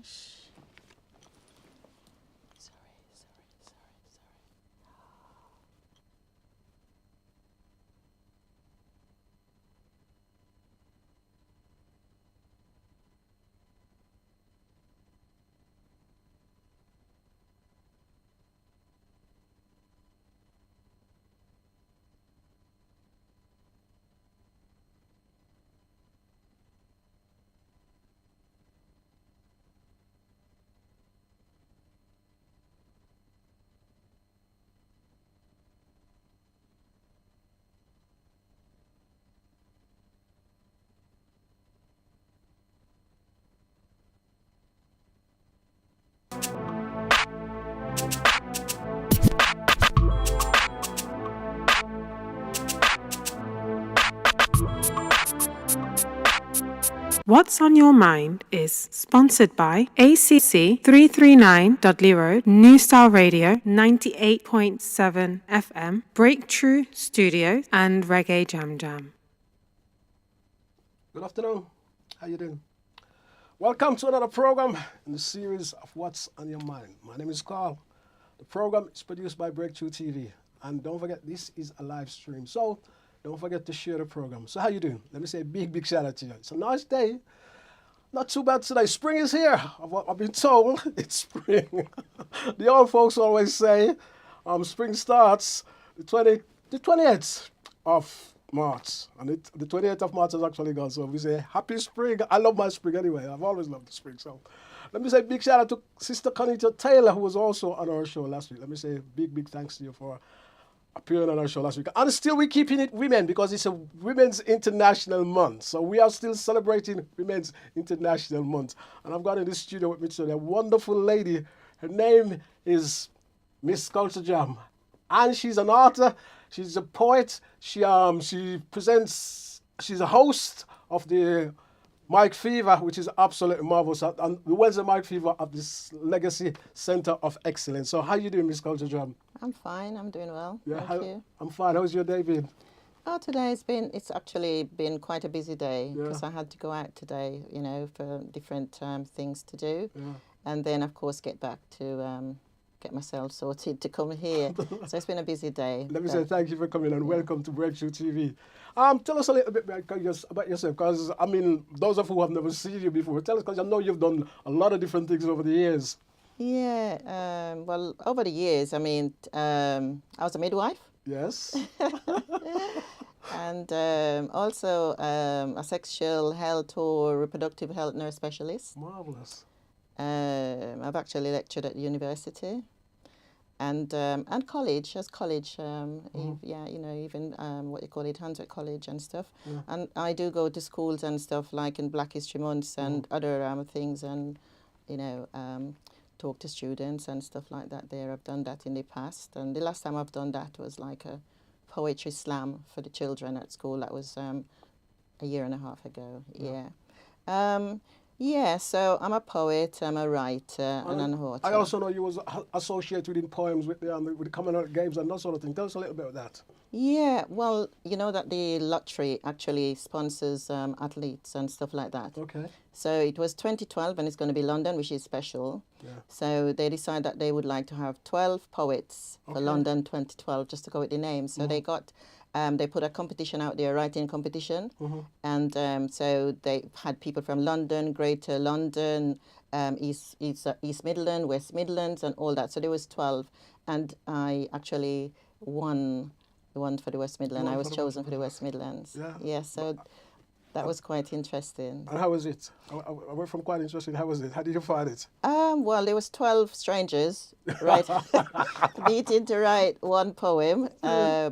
gosh. What's on Your Mind is sponsored by ACC 339 Dudley Road, New Style Radio 98.7 FM, Breakthrough Studios, and Reggae Jam Jam. Good afternoon. How you doing? Welcome to another program in the series of What's on Your Mind. My name is Carl. The program is produced by Breakthrough TV. And don't forget, this is a live stream. So don't forget to share the program. So how you doing? Let me say a big shout out to you. It's a nice day. Not too bad today. Spring is here. I've been told it's spring. The old folks always say spring starts the 28th of March. And the 28th of March has actually gone. So we say happy spring. I love my spring anyway. I've always loved the spring. So let me say a big shout out to Sister Conita Taylor, who was also on our show last week. Let me say a big thanks to you for appearing on our show last week. And still we're keeping it women because it's a Women's International Month. So we are still celebrating Women's International Month. And I've got in the studio with me today a wonderful lady. Her name is Miss Culture Jam. And she's an author. She's a poet. She presents, she's a host of the Mike Fever, which is absolutely marvelous. And the Wednesday Mike Fever of this Legacy Center of Excellence. So how you doing, Miss Culture Jam? I'm fine. I'm doing well. Yeah, Thank you. I'm fine. How's your day been? Oh, it's actually been quite a busy day because I had to go out today, for different things to do. Yeah. And then, of course, get back to get myself sorted to come here. So it's been a busy day. Let me say thank you for coming and welcome to Breakthrough TV. Tell us a little bit about yourself, because, those of who have never seen you before, tell us, because I know you've done a lot of different things over the years. Yeah, well, over the years, I was a midwife. Yes. And also a sexual health or reproductive health nurse specialist. Marvelous. I've actually lectured at university and college, even what you call it, Hansard College and stuff. Yeah. And I do go to schools and stuff like in Black History Months and other things and, talk to students and stuff like that there. I've done that in the past. And the last time I've done that was like a poetry slam for the children at school. That was a year and a half ago. Yeah. So I'm a poet, I'm a writer, and an author. I also know you was associated in poems with the Commonwealth Games and that sort of thing. Tell us a little bit about that. Yeah, well, you know that the lottery actually sponsors athletes and stuff like that. Okay. So it was 2012 and it's going to be London, which is special. Yeah. So they decided that they would like to have 12 poets for London 2012, just to go with the name. So they got, they put a competition out there, writing competition. And so they had people from London, Greater London, East Midlands, West Midlands and all that. So there was 12. And I actually won the one for the West Midlands. I was chosen for the West Midlands. Yeah, so that was quite interesting. And how was it? I went from quite interesting. How was it? How did you find it? Well, there was 12 strangers, right, meeting to write one poem,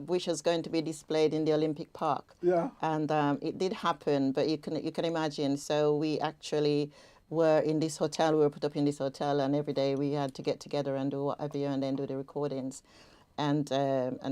which was going to be displayed in the Olympic Park. Yeah. And it did happen, but you can imagine. So we actually were in this hotel. We were put up in this hotel, and every day we had to get together and do whatever, and then do the recordings. And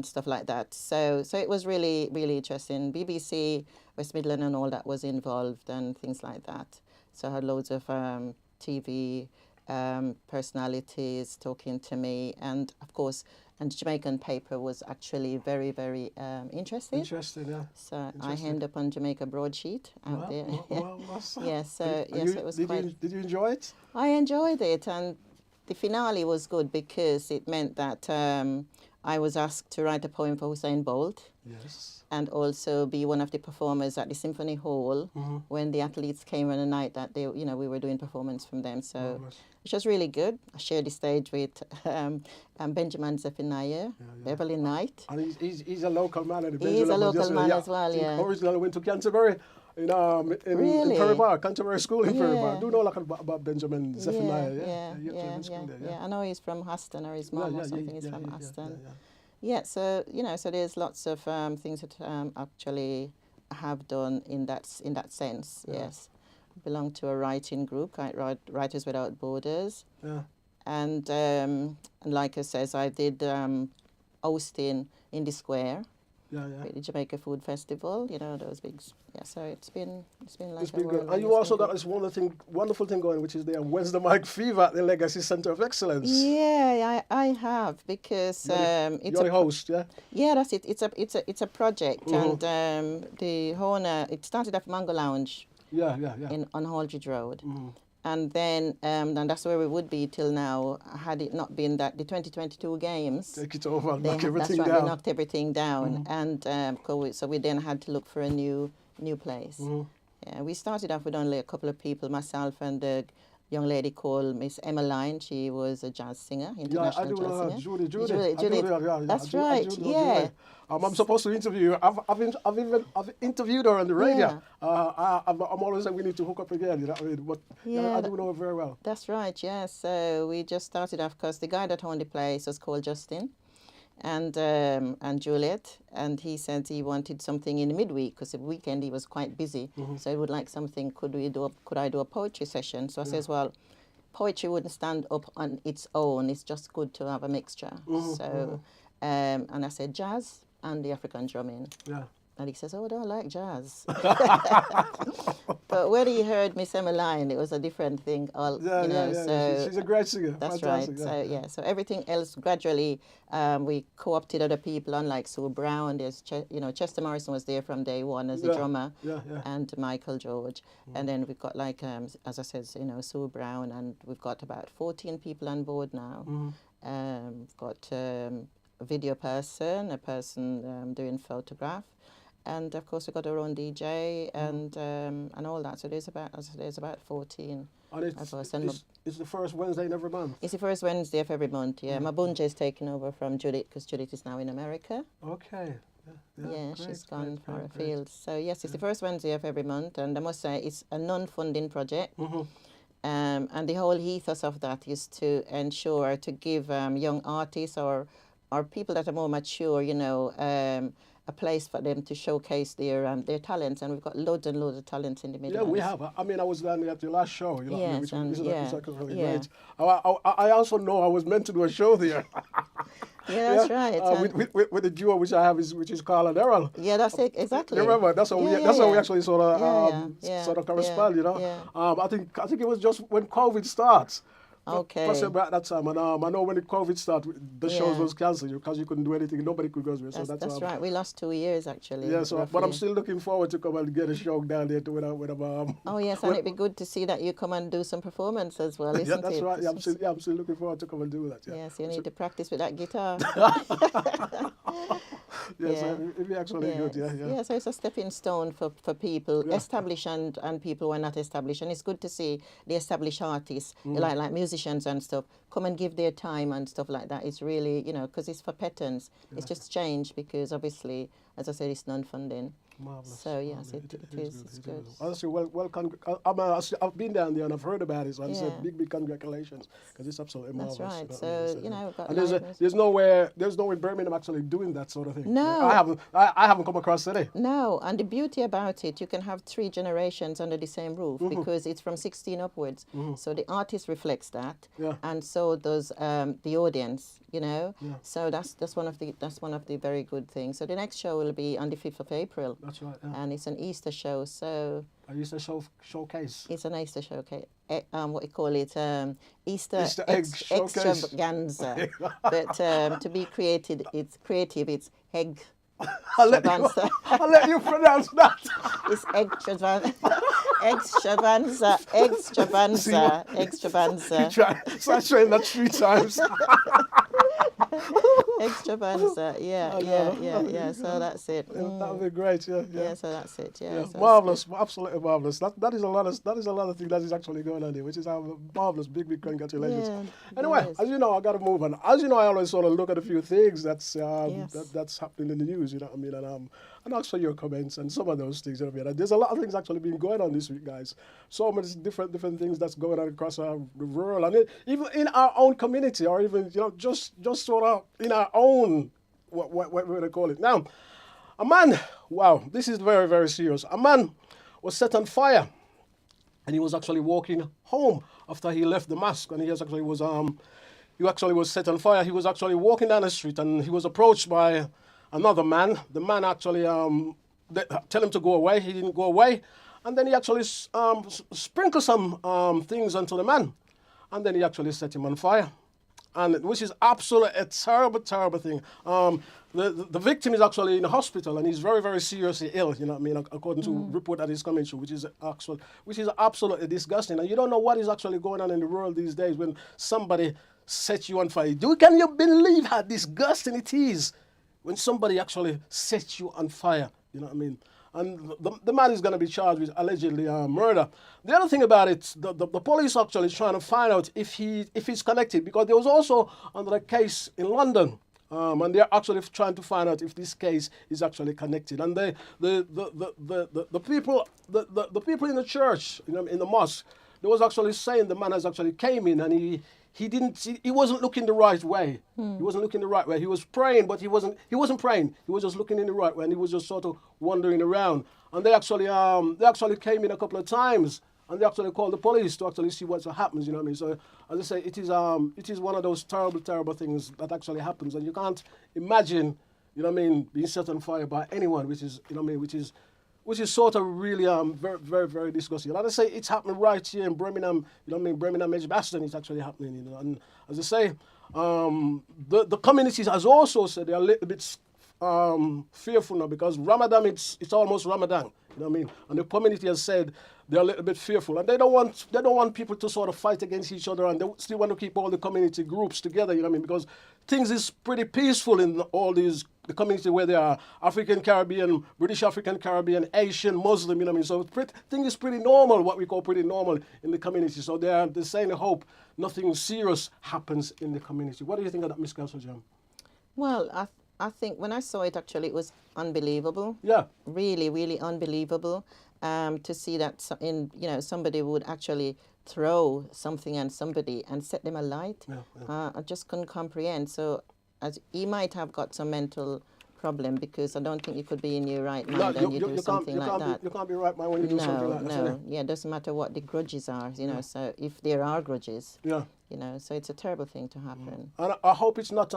stuff like that. So it was really, really interesting. BBC, West Midland and all that was involved and things like that. So I had loads of TV personalities talking to me, and of course, and the Jamaican paper was actually very, very interested. Interesting, yeah. So I end up on Jamaica broadsheet out there. Well, Yes, so yes, it was quite. Did you enjoy it? I enjoyed it, and the finale was good because it meant that I was asked to write a poem for Usain Bolt. Yes. And also be one of the performers at the Symphony Hall when the athletes came on the night that they, we were doing performance from them. So which was really good. I shared the stage with Benjamin Zephaniah, Beverly Knight. And he's a local man. And He's a local man as well, yeah. Originally went to Canterbury. In Perry Bar, Canterbury School in Perry Bar. I do know like about Benjamin Zephaniah. Yeah. I know he's from Huston, or his mom or something is from Huston. Yeah, so so there's lots of things that actually have done in that sense. Yeah. Yes, belong to a writing group, Writers Without Borders. Yeah. And like I says, I did hosting in the square. With the Jamaica Food Festival, those big. Yeah, so it's been like it's been good. And you also got this wonderful thing going, which is the Wednesday Mike Fever at the Legacy Center of Excellence. Yeah, I have, because it's you're the host, yeah. Yeah, that's it. It's a project, and the owner. It started at Mango Lounge. Yeah. On Holdridge Road. And then and that's where we would be till now, had it not been that the 2022 games. Take it over and knock everything down. They knocked everything down. And so we then had to look for a new place. Yeah, we started off with only a couple of people, myself and a young lady called Miss Emma Line. She was a jazz singer, international jazz singer. Judy. That's right. Yeah. I'm supposed to interview her. I've interviewed her on the radio. Yeah. I'm always saying we need to hook up again. You know what I mean? But I do know her very well. That's right. Yeah. So we just started off because the guy that owned the place was called Justin, and Juliet, and he said he wanted something in the midweek because the weekend he was quite busy. So he would like something. Could I do a poetry session? So I says, well, poetry wouldn't stand up on its own. It's just good to have a mixture. So and I said jazz and the African drumming. Yeah. And he says, oh, I don't like jazz. But when he heard Miss Emma Line, it was a different thing. So she's a great singer. That's fantastic, right. So everything else gradually we co-opted other people, unlike Sue Brown. There's Chester Morrison was there from day one as a drummer, and Michael George. And then we've got like as I said, Sue Brown, and we've got about 14 people on board now. We've got a video person, a person doing photograph. And of course, we've got our own DJ and all that. So there's about 14. And it's the first Wednesday in every month? It's the first Wednesday of every month, yeah. Mabunja is taking over from Judith, because Judith is now in America. Okay. Yeah, she's gone for a field. So yes, it's the first Wednesday of every month. And I must say, it's a non-funding project. And the whole ethos of that is to ensure to give young artists or people that are more mature, a place for them to showcase their talents, and we've got loads and loads of talents in the Midlands. Yeah, we have. I mean, I was down there at the last show, yes, which is really great. I also know I was meant to do a show there. Yeah, that's right. With the duo which I have, which is Carl and Errol. Yeah, that's it, exactly. You remember? That's how we actually sort of correspond. I think it was just when COVID starts. Okay. Possibly about that time, and I know when the COVID started, the shows was cancelled because you couldn't do anything. Nobody could go there. So that's right. We lost 2 years actually. Yeah. So, but I'm still looking forward to come and get a show down there with Oh yes, and it'd be good to see that you come and do some performance as well, isn't it? Yeah, that's right. Yeah, I'm still looking forward to come and do that. Yeah. Yes, you need to practice with that guitar. Yes, it'd be actually good. Yeah. So it's a stepping stone for people, established and people who are not established, and it's good to see the established artists, like musicians and stuff, come and give their time and stuff like that. It's really, because it's for patterns. Yeah. It's just changed because obviously, as I said, it's non-funding. Marvelous. So yes, it is. It's good. Honestly, I've been down there and I've heard about it. So I say big congratulations, because it's absolutely marvelous. That's right. So and there's nowhere in Birmingham actually doing that sort of thing. No, I haven't come across any. No, and the beauty about it, you can have 3 generations under the same roof because it's from 16 upwards. So the artist reflects that, and so does the audience. So that's one of the very good things. So the next show will be on the 5th of April. That's right. Yeah. And it's an Easter show, so I used to showcase. It's a nice to showcase. What you call it? Easter Egg showcase. extravaganza. But to be creative, it's egg I'll extravaganza. I'll let you pronounce that. It's extravaganza. So I trained that 3 times. Extravaganza. Yeah. So that's it. That would be great. Yeah. So that's it. Yeah. So Marvelous, absolutely marvelous. That is a lot of thing that is actually going on here, which is marvelous. Big congratulations. Yeah, Anyway, yes. as you know, I got to move on. As you know, I always sort of look at a few things that's Yes. that's happening in the news. You know what I mean? And ask for your comments and some of those things. You know what I mean? And there's a lot of things actually been going on this week, guys. So many different things that's going on across the world, and even in our own community, or even just sort of in our own what would I call it now? A man, wow, this is very, very serious. A man was set on fire, and he was actually walking home after he left the mosque, and he actually was set on fire. He was actually walking down the street, and he was approached by another man. The man actually tell him to go away. He didn't go away, and then he actually sprinkled some things onto the man, and then he actually set him on fire. And which is absolutely a terrible thing. The victim is actually in the hospital, and he's very, very seriously ill. You know what I mean? According to report that is coming through, which is absolutely disgusting. And you don't know what is actually going on in the world these days when somebody sets you on fire. Can you believe how disgusting it is when somebody actually sets you on fire? You know what I mean? And the man is going to be charged with allegedly murder. The other thing about it, the police actually trying to find out if he's connected, because there was also another case in London, and they're actually trying to find out if this case is actually connected. And the people in the church, in the mosque, they was actually saying the man has actually came in and he wasn't looking the right way. He wasn't looking the right way. He was praying, but he wasn't praying. He was just looking in the right way, and he was just sort of wandering around. And they actually came in a couple of times, and they actually called the police to actually see what happens. You know what I mean? So as I say, it is one of those terrible things that actually happens, and you can't imagine, being set on fire by anyone, which is which is sort of really very, very, very disgusting. Like I say, it's happening right here in Birmingham, Birmingham, Edgbaston, it's actually happening, And as I say, the communities has also said they're a little bit fearful now, because Ramadan, it's almost Ramadan, And the community has said they're a little bit fearful, and they don't want people to sort of fight against each other, and they still want to keep all the community groups together, because things is pretty peaceful in all the community where they are African Caribbean, British African Caribbean, Asian, Muslim, So things is pretty normal, what we call pretty normal in the community. So they're saying, I hope nothing serious happens in the community. What do you think of that, Ms. Council Jam? Well, I think when I saw it, actually, it was unbelievable. Yeah. Really, really unbelievable to see that somebody would actually throw something at somebody and set them alight. Yeah. I just couldn't comprehend. So he might have got some mental problem, because I don't think you could be in your right mind and you do something like that. You can't be right mind when you do something like that. No, yeah, it doesn't matter what the grudges are, so if there are grudges, yeah. So it's a terrible thing to happen. And I hope it's not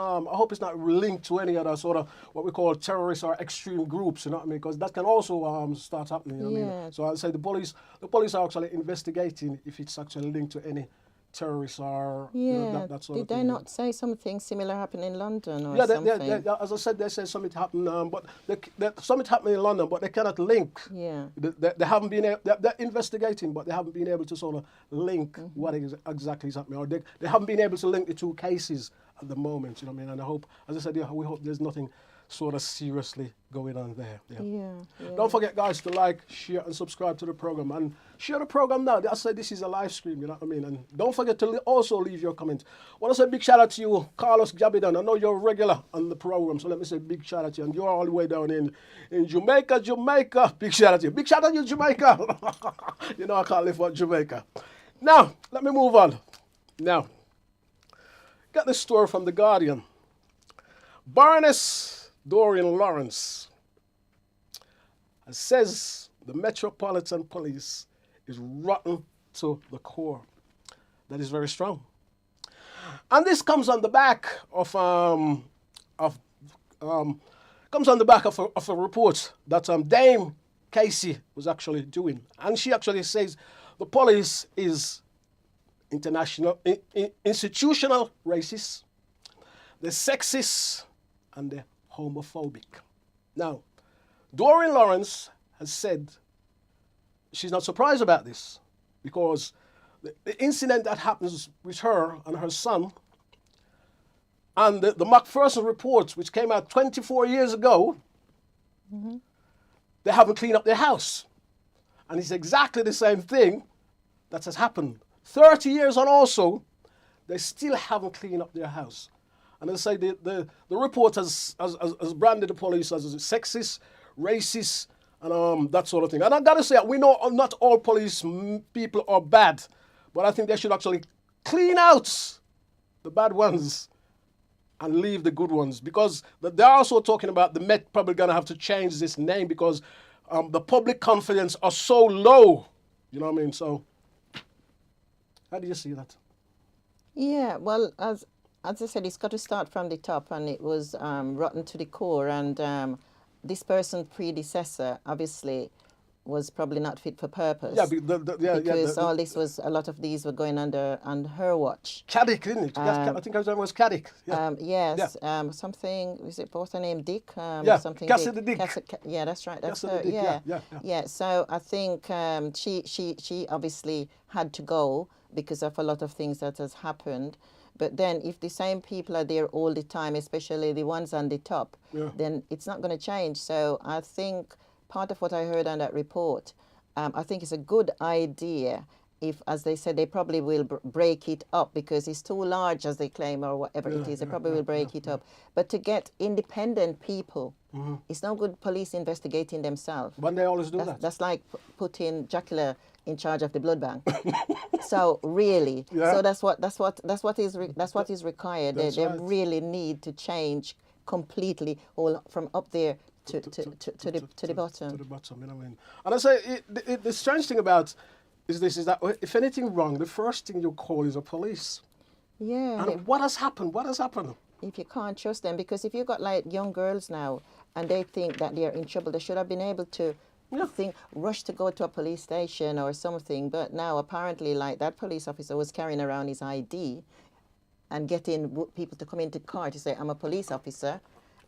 linked to any other sort of what we call terrorist or extreme groups, because that can also start happening. Yeah. So I'd say the police are actually investigating if it's actually linked to any terrorists or that sort of thing. Did they not say something similar happened in London or something? Yeah, as I said, they said something happened, but something happened in London, but they cannot link. Yeah. They haven't been they're investigating, but they haven't been able to sort of link what exactly is happening, or they haven't been able to link the two cases at the moment. And I hope, as I said, we hope there's nothing sort of seriously going on there. Yeah. Don't forget, guys, to like, share, and subscribe to the program. And share the program now. I said this is a live stream, And don't forget to also leave your comment. I want to say a big shout out to you, Carlos Gabidan. I know you're a regular on the program, so let me say a big shout out to you. And you're all the way down in Jamaica. Big shout out to you. Big shout out to you, Jamaica. I can't live without Jamaica. Now, let me move on. Now, got this story from The Guardian. Baroness Dorian Lawrence says the Metropolitan Police is rotten to the core. That is very strong. And this comes on the back of a report that Dame Casey was actually doing. And she actually says the police is institutional racist, they're sexist, and they're homophobic. Now, Doreen Lawrence has said she's not surprised about this because the incident that happens with her and her son and the Macpherson reports, which came out 24 years ago, they haven't cleaned up their house. And it's exactly the same thing that has happened. 30 years on also, they still haven't cleaned up their house. And they say the report has branded the police as sexist, racist, and that sort of thing. And I gotta say, we know not all police people are bad, but I think they should actually clean out the bad ones and leave the good ones, because they're also talking about the Met probably gonna have to change this name because the public confidence are so low. You know what I mean? So, how do you see that? Yeah, well, as I said, it's got to start from the top, and it was rotten to the core. And this person's predecessor, obviously, was probably not fit for purpose. Yeah, because all this was, a lot of these were going on her watch. Caddick, didn't it? I think his name was Caddick. Yeah. Yes, Yeah. Something, is it what's her name? Dick? Something Cassidy Dick. Yeah, that's right. That's Cassidy her. Dick, Yeah. So I think she obviously had to go because of a lot of things that has happened. But then if the same people are there all the time, especially the ones on the top, then it's not going to change. So I think part of what I heard on that report, I think it's a good idea if, as they said, they probably will break it up because it's too large, as they claim, or whatever it is. They probably will break it up. But to get independent people, it's no good police investigating themselves. But they always do that. That's like putting Dracula in charge of the blood bank. So really, so that's what is required. They really need to change completely, all from up there to the bottom. To the bottom, you know what I mean? And I say the strange thing about is that if anything wrong, the first thing you call is a police. Yeah. And what has happened? What has happened? If you can't trust them, because if you've got like young girls now and they think that they're in trouble, they should have been able to rush to go to a police station or something. But now apparently, like, that police officer was carrying around his ID and getting people to come into the car to say, I'm a police officer.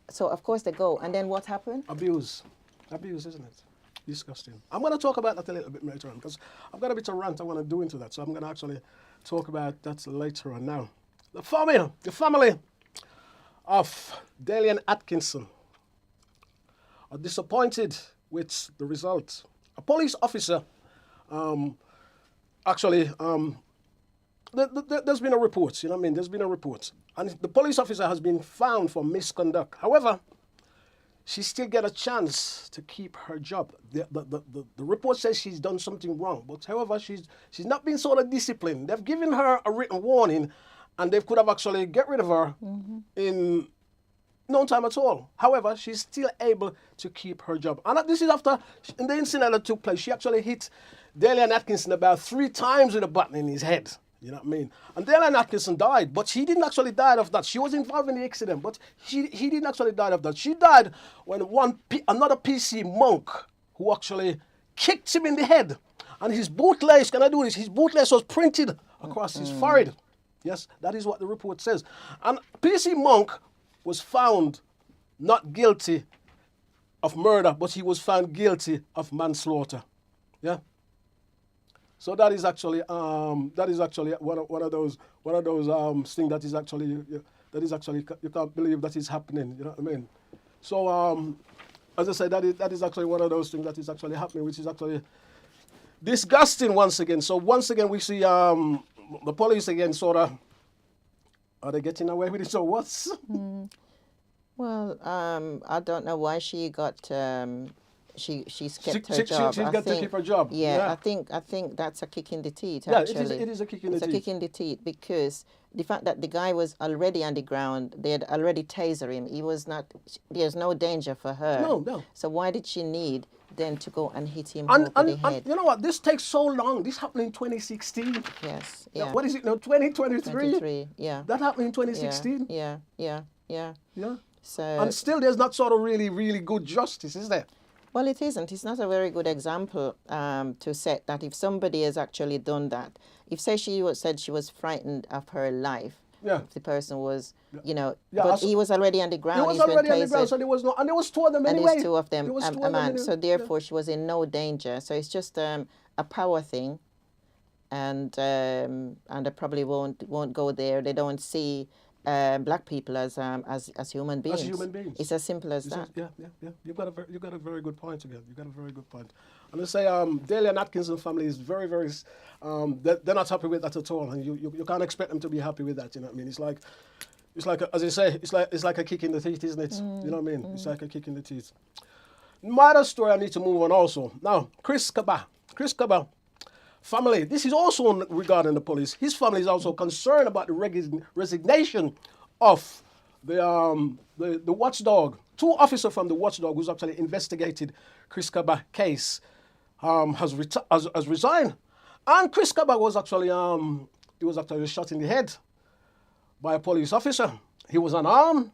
So of course they go. And then what happened? Abuse, isn't it? Disgusting. I'm going to talk about that a little bit later on because I've got a bit of rant I want to do into that. So I'm going to actually talk about that later on now. The family of Dalian Atkinson are disappointed with the result. A police officer, there's been a report, you know what I mean? There's been a report. And the police officer has been found for misconduct. However, she still get a chance to keep her job. The report says she's done something wrong, but however, she's not been sort of disciplined. They've given her a written warning, and they could have actually get rid of her in no time at all. However, she's still able to keep her job. And this is after, in the incident that took place, she actually hit Dalian Atkinson about 3 times with a button in his head. You know what I mean? And Dalian Atkinson died, but he didn't actually die of that. She was involved in the accident, but he didn't actually die of that. She died when another PC monk who actually kicked him in the head. And his bootlace, can I do this? His bootlace was printed across his forehead. Yes, that is what the report says. And PC monk was found not guilty of murder, but he was found guilty of manslaughter. Yeah. So that is actually one of those things that is actually you can't believe that is happening. You know what I mean? So as I said, that is actually one of those things that is actually happening, which is actually disgusting once again. So once again we see the police again sort of, are they getting away with it? So what's? Well, I don't know why she got. She's kept her job. She's got to keep her job. Yeah, I think that's a kick in the teeth. Yeah, actually. it is a kick in the teeth. It's a kick in the teeth because the fact that the guy was already on the ground, they had already tasered him. He was not. There's no danger for her. No. So why did she need then to go and hit him over the head? And you know what? This takes so long. This happened in 2016. Yes. Yeah. What is it now? 2023. 23. Yeah. That happened in 2016. Yeah. Yeah. So. And still, there's not sort of really, really good justice, is there? Well, it isn't. It's not a very good example to set that if somebody has actually done that. If, say, said she was frightened of her life, Yeah. if the person was, you know, Yeah, but he was already on the ground. He was he's been already on the ground, tasered, so there was no, and there was two of them and anyway. there's two of them, There was two a of them man. anyway. So therefore, she was in no danger. So it's just a power thing, and they probably won't go there. They don't see black people as human beings. As human beings. It's as simple as that. Yeah. You've got a very good point again. You've got a very good point. And I say, Daly and Atkinson family is very, very, they're not happy with that at all, and you can't expect them to be happy with that. You know what I mean? It's like, as they say, it's like a kick in the teeth, isn't it? You know what I mean? It's like a kick in the teeth. My other story, I need to move on also. Now, Chris Campell family, this is also regarding the police. His family is also concerned about the resignation of the watchdog. Two officers from the watchdog who's actually investigated Chris Campbell case has resigned. And Chris Campbell was actually shot in the head by a police officer. He was unarmed,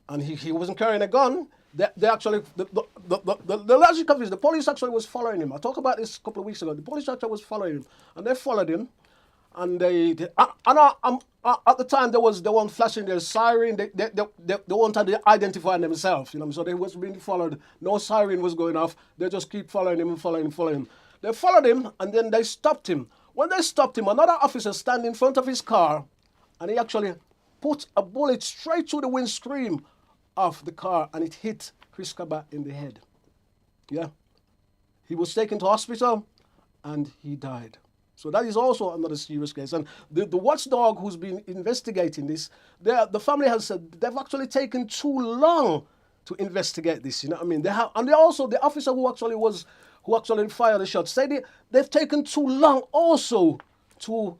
and he wasn't carrying a gun. They actually, the logic of this, the police actually was following him. I talked about this a couple of weeks ago. The police actually was following him, and they followed him, and at the time they weren't flashing their siren. They wanted to identify themselves, you know. So they was being followed. No siren was going off. They just keep following him and following him. They followed him, and then they stopped him. When they stopped him, another officer stand in front of his car, and he actually put a bullet straight through the windscreen of the car, and it hit Chris Campbell in the head. Yeah. He was taken to hospital, and he died. So that is also another serious case. And the watchdog who's been investigating this, the family has said they've actually taken too long to investigate this. You know what I mean? They also, the officer who actually fired the shot, said they've taken too long also to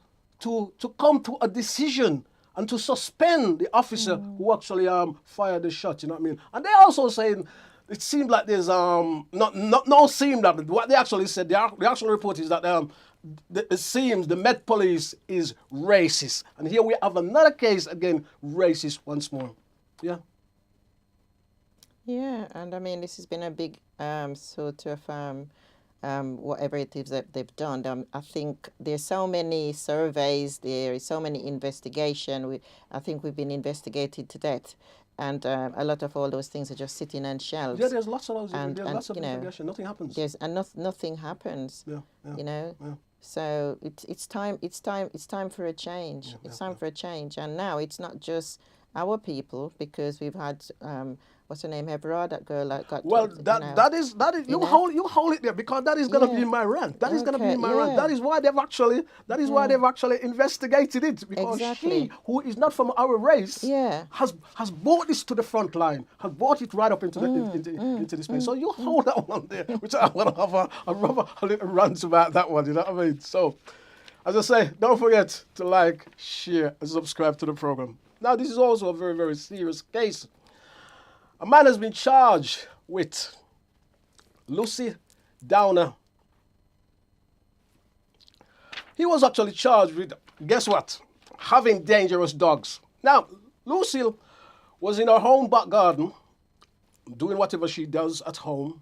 come to a decision and to suspend the officer who actually fired the shot. You know what I mean? And they also saying it seemed like there's not seemed that what they actually said. The actual report is that it seems the Met Police is racist, and here we have another case again, racist once more. Yeah. Yeah, and I mean this has been a big sort of whatever it is that they've done. I think there's so many surveys, there is so many investigation. I think we've been investigated to death, and a lot of all those things are just sitting on shelves. Yeah, there's lots of those. And, there's lots of you know, investigation. Nothing happens. Nothing happens. Yeah. You know. Yeah. So it's time for a change. It's time for a change, and now it's not just our people, because we've had what's her name, Hebrah, that girl that got. Well, that is you hold it there, because that is going to be in my rant. That is going to be in my rant. That is why they've actually investigated it, because she, who is not from our race, has brought this to the front line, has brought it right up into this place. So you hold that one there, which I want to have a little rant about that one. You know what I mean? So, as I say, don't forget to like, share, and subscribe to the program. Now, this is also a very, very serious case. A man has been charged with Lucy Downer. He was actually charged with, guess what? Having dangerous dogs. Now, Lucille was in her home back garden doing whatever she does at home,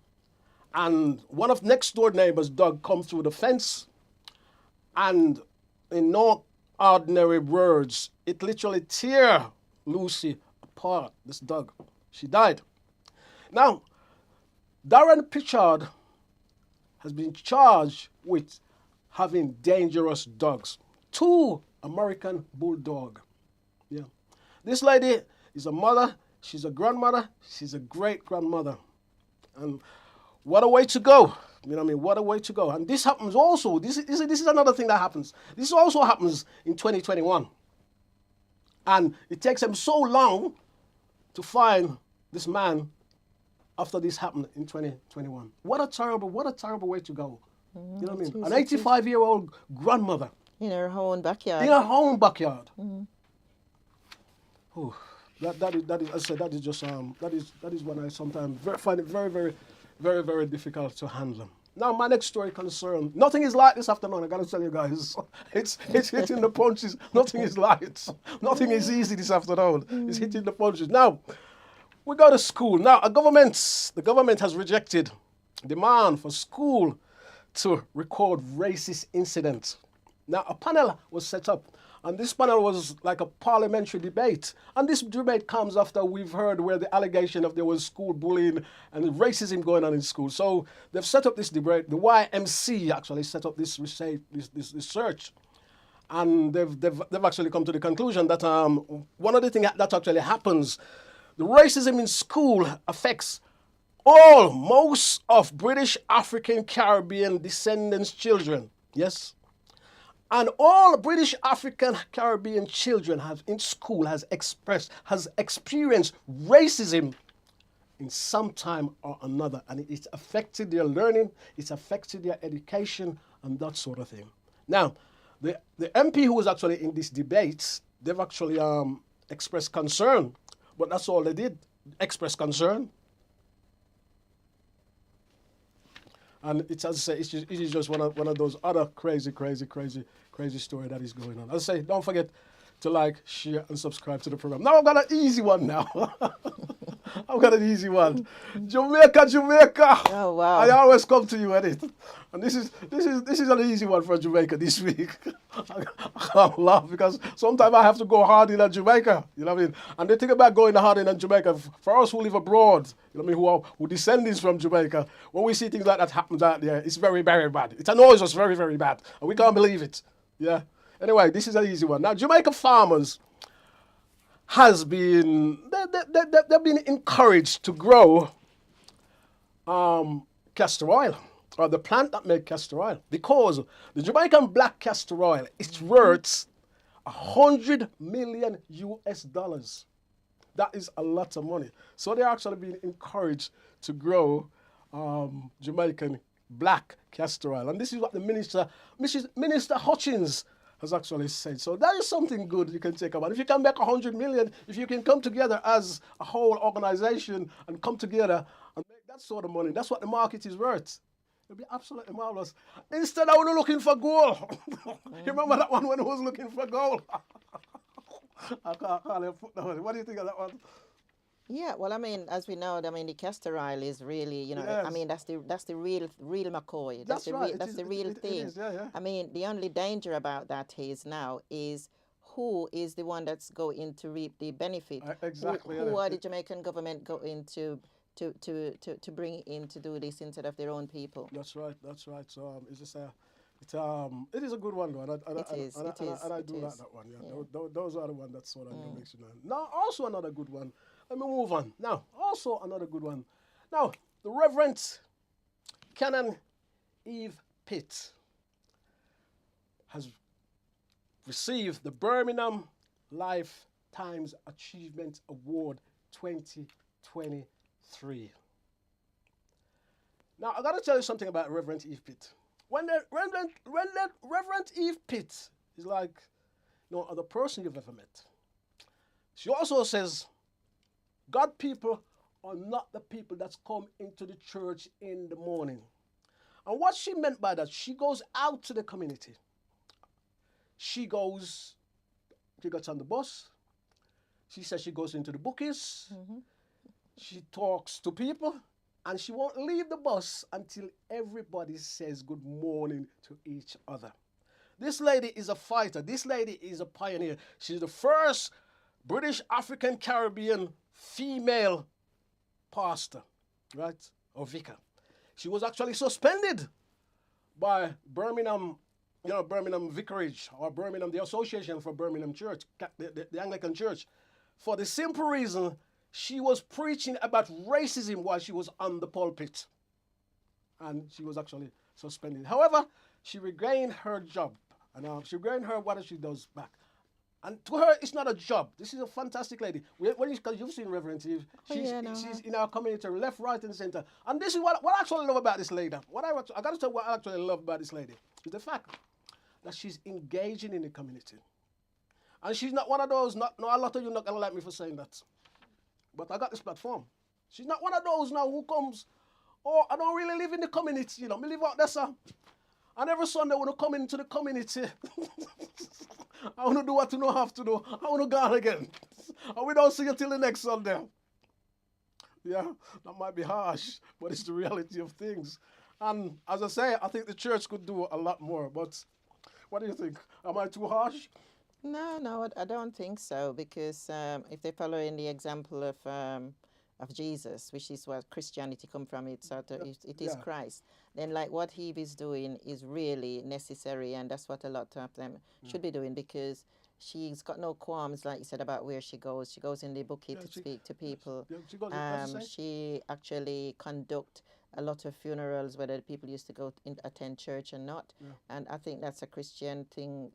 and one of next door neighbor's dog comes through the fence, and in no ordinary words, it literally tear Lucy apart, this dog. She died. Now, Darren Pritchard has been charged with having dangerous dogs. 2 American Bulldog. Yeah. This lady is a mother, she's a grandmother, she's a great-grandmother. And what a way to go. You know what I mean? What a way to go. And this happens also, this is another thing that happens. This also happens in 2021. And it takes them so long to find this man after this happened in 2021. What a terrible way to go. You know what I mean? An 85-year-old grandmother. In her own backyard. In her own backyard. Oh, that is, I said, that is just that is when I sometimes find it very, very, very, very difficult to handle. Now, my next story concerns, nothing is light this afternoon, I gotta tell you guys. It's hitting the punches. Nothing is light. Nothing is easy this afternoon. It's hitting the punches. Now, we go to school. Now, the government has rejected demand for school to record racist incidents. Now, a panel was set up, and this panel was like a parliamentary debate. And this debate comes after we've heard where the allegation of there was school bullying and racism going on in school. So they've set up this debate. The YMC actually set up this research. And they've actually come to the conclusion that one of the things that actually happens, the racism in school affects most of British, African, Caribbean descendants' children. Yes? And all British, African, Caribbean children have in school has experienced racism in some time or another. And it's affected their learning, it's affected their education, and that sort of thing. Now, the MP who was actually in this debate, they've actually expressed concern, but that's all they did, express concern. And it's, as I say, it is just one of those other crazy story that is going on. As I say, don't forget to like, share, and subscribe to the program. Now I've got an easy one now. I've got an easy one. Jamaica. Oh wow! I always come to you at it, and this is an easy one for Jamaica this week. I laugh because sometimes I have to go hard in Jamaica. You know what I mean? And they think about going hard in Jamaica. For us who live abroad, you know what I mean, who descendants from Jamaica, when we see things like that happen out there, it's very, very bad. It annoys us very, very bad, and we can't believe it. Yeah. Anyway, this is an easy one. Now, Jamaica farmers they've been encouraged to grow castor oil, or the plant that makes castor oil, because the Jamaican black castor oil, it's worth $100 million US. That is a lot of money. So they're actually being encouraged to grow Jamaican black castor oil. And this is what the Minister Hutchins has actually said. So that is something good you can take about. If you can make 100 million, if you can come together as a whole organization and come together and make that sort of money, that's what the market is worth. It'll be absolutely marvelous. Instead, I was looking for gold. You remember that one when I was looking for gold? I can't put that one. What do you think of that one? Yeah, well, I mean, as we know, I mean, the castor oil is really, you know, Yes. I mean, that's the real McCoy. That's right. That's the real thing. It is, yeah. I mean, the only danger about that is who is the one that's going to reap the benefit? Exactly. Who are the Jamaican government going to bring in to do this instead of their own people? That's right. So it's just it is a good one, though. And I do like that one. Yeah. Those are the ones that sort of makes you know. Now, also another good one. Let me move on. Now, also another good one. Now, the Reverend Canon Eve Pitt has received the Birmingham Lifetimes Achievement Award 2023. Now, I got to tell you something about Reverend Eve Pitt. When the Reverend Eve Pitt is like no other person you've ever met. She also says, God people are not the people that's come into the church in the morning. And what she meant by that, she goes out to the community. She gets on the bus. She says she goes into the bookies. Mm-hmm. She talks to people. And she won't leave the bus until everybody says good morning to each other. This lady is a fighter. This lady is a pioneer. She's the first British, African, Caribbean female pastor, right? Or vicar. She was actually suspended by Birmingham Vicarage, or Birmingham, the Association for Birmingham Church, the Anglican Church, for the simple reason she was preaching about racism while she was on the pulpit. And she was actually suspended. However, she regained her job. And she regained her what she does back. And to her, it's not a job. This is a fantastic lady. Because you've seen Reverend Eve. She's in our community, left, right, and center. And this is what I actually love about this lady. I got to tell you what I actually love about this lady is the fact that she's engaging in the community. And she's not one of those, a lot of you are not going to like me for saying that. But I got this platform. She's not one of those now who comes, oh, I don't really live in the community, me live out there, sir. And every Sunday when I come into the community, I want to do what you don't have to do. I want to go on again. And we don't see you till the next Sunday. Yeah, that might be harsh, but it's the reality of things. And as I say, I think the church could do a lot more. But what do you think? Am I too harsh? No, no, I don't think so, because if they follow in the example of Jesus, which is what Christianity come from, it is Yeah. Christ, then like what he is doing is really necessary, and that's what a lot of them should be doing, because she's got no qualms, like you said, about where she goes. She goes in the bouquet Yeah, to speak to people. yeah, she goes, what does it say? She actually conduct a lot of funerals, whether the people used to go attend church or not. Yeah. And I think that's a Christian thing,